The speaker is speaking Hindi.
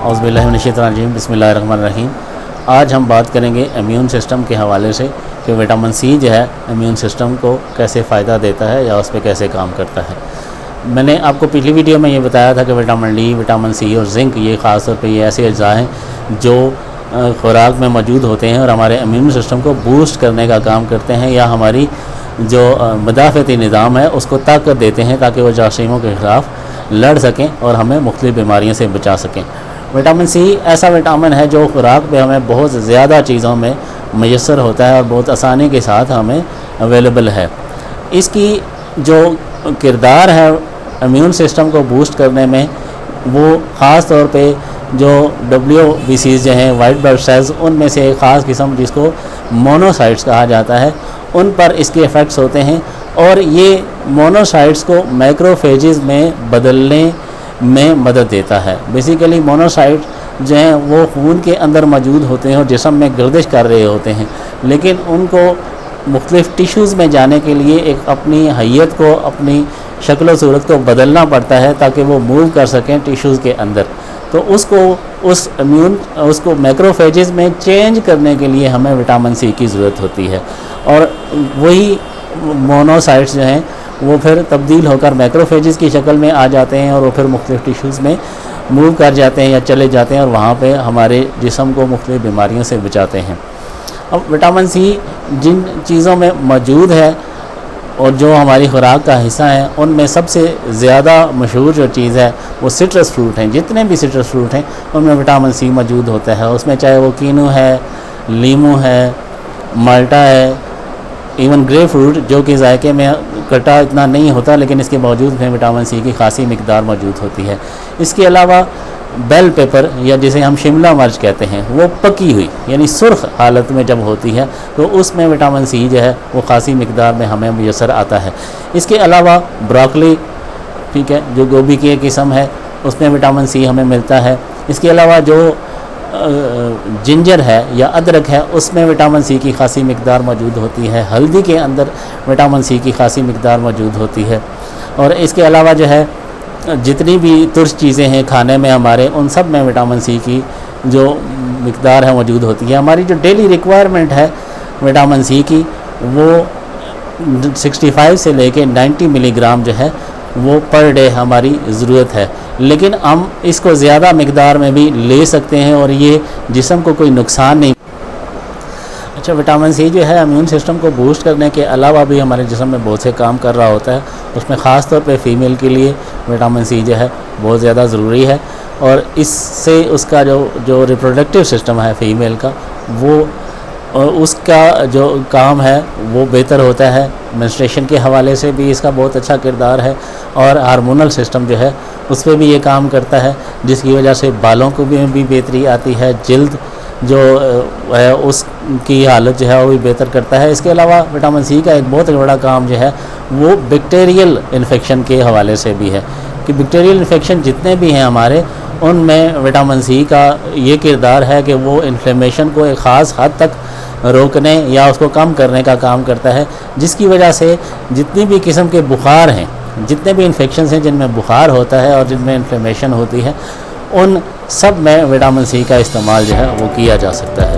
औज़ुबिल्लाहि मिनश्शैतानिर्रजीम बिस्मिल्लाहिर्रहमानिर्रहीम। आज हम बात करेंगे इम्यून सिस्टम के हवाले से कि विटामिन सी जो है इम्यून सिस्टम को कैसे फ़ायदा देता है या उस पर कैसे काम करता है। मैंने आपको पिछली वीडियो में ये बताया था कि विटामिन डी, विटामिन सी और जिंक ये ख़ास तौर पे ये ऐसे अज्जा हैं जो खुराक में मौजूद होते हैं और हमारे इम्यून सिस्टम को बूस्ट करने का काम करते हैं या हमारी जो मदाफ़ती निज़ाम है उसको ताकत देते हैं ताकि वो जरासीमों के ख़िलाफ़ लड़ सकें और हमें मुख्तलिफ़ बीमारियों से बचा सकें। विटामिन सी ऐसा विटामिन है जो खुराक पे हमें बहुत ज़्यादा चीज़ों में मैसर होता है और बहुत आसानी के साथ हमें अवेलेबल है। इसकी जो किरदार है इम्यून सिस्टम को बूस्ट करने में, वो ख़ास तौर पे जो WBCs जो हैं वाइट ब्लड सेल्स, उनमें से एक ख़ास किस्म जिसको मोनोसाइट्स कहा जाता है, उन पर इसके इफ़ेक्ट्स होते हैं और ये मोनोसाइट्स को मैक्रोफेजेस में बदलने में मदद देता है। बेसिकली मोनोसाइट जो हैं वो खून के अंदर मौजूद होते हैं और जिस्म में गर्दिश कर रहे होते हैं, लेकिन उनको मुख्तलिफ़ टिश्यूज़ में जाने के लिए एक अपनी हैयत को, अपनी शक्ल सूरत को बदलना पड़ता है ताकि वो मूव कर सकें टिश्यूज़ के अंदर। तो उसको मैक्रोफेजेस में चेंज करने के लिए हमें विटामिन सी की ज़रूरत होती है और वही मोनोसाइट्स जो हैं वो फिर तब्दील होकर मैक्रोफेजेस की शक्ल में आ जाते हैं और वो फिर मुख्तलिफ़ टिश्यूज़ में मूव कर जाते हैं या चले जाते हैं और वहाँ पे हमारे जिस्म को मुख्तलिफ़ बीमारियों से बचाते हैं। अब विटामिन सी जिन चीज़ों में मौजूद है और जो हमारी खुराक का हिस्सा है, उनमें सबसे ज़्यादा मशहूर जो चीज़ है वो सिट्रस फ्रूट हैं। जितने भी सिट्रस फ्रूट हैं उनमें विटामिन सी मौजूद होता है। उसमें चाहे वो कीनू है, लीमू है, माल्टा है, इवन ग्रेप फ्रूट जो कि जायके में खट्टा इतना नहीं होता लेकिन इसके बावजूद में विटामिन सी की खासी मिकदार मौजूद होती है। इसके अलावा बेल पेपर या जिसे हम शिमला मिर्च कहते हैं, वो पकी हुई यानी सुर्ख हालत में जब होती है तो उसमें विटामिन सी जो है वो खासी मिकदार में हमें मुयसर आता है। इसके अलावा ब्रोकली, ठीक है, जो गोभी की एक किस्म है, उसमें विटामिन सी हमें मिलता है। इसके अलावा जो जिंजर है या अदरक है, उसमें विटामिन सी की खासी मिकदार मौजूद होती है। हल्दी के अंदर विटामिन सी की खासी मिकदार मौजूद होती है। और इसके अलावा जो है जितनी भी तुर्श चीज़ें हैं खाने में हमारे, उन सब में विटामिन सी की जो मिकदार है मौजूद होती है। हमारी जो डेली रिक्वायरमेंट है विटामिन सी की, वो 65 से लेके 90 मिलीग्राम जो है वो पर डे हमारी ज़रूरत है, लेकिन हम इसको ज़्यादा मिकदार में भी ले सकते हैं और ये जिस्म को कोई नुकसान नहीं। अच्छा, विटामिन सी जो है इम्यून सिस्टम को बूस्ट करने के अलावा भी हमारे जिस्म में बहुत से काम कर रहा होता है। उसमें ख़ास तौर पे फ़ीमेल के लिए विटामिन सी जो है बहुत ज़्यादा ज़रूरी है और इससे उसका जो रिप्रोडक्टिव सिस्टम है फ़ीमेल का, वो उसका जो काम है वो बेहतर होता है। मेंस्ट्रुएशन के हवाले से भी इसका बहुत अच्छा किरदार है और हार्मोनल सिस्टम जो है उस पर भी ये काम करता है, जिसकी वजह से बालों को भी बेहतरी आती है। जल्द जो है उसकी हालत जो है वो भी बेहतर करता है। इसके अलावा विटामिन सी का एक बहुत बड़ा काम जो है वो बैक्टीरियल इन्फेक्शन के हवाले से भी है कि बैक्टीरियल इन्फेक्शन जितने भी हैं हमारे, उनमें विटामिन सी का ये किरदार है कि वो इन्फ्लेमेशन को एक ख़ास हद तक रोकने या उसको कम करने का काम करता है, जिसकी वजह से जितनी भी किस्म के बुखार हैं, जितने भी इन्फेक्शंस हैं जिनमें बुखार होता है और जिनमें इन्फ्लेमेशन होती है, उन सब में विटामिन सी का इस्तेमाल जो है वो किया जा सकता है।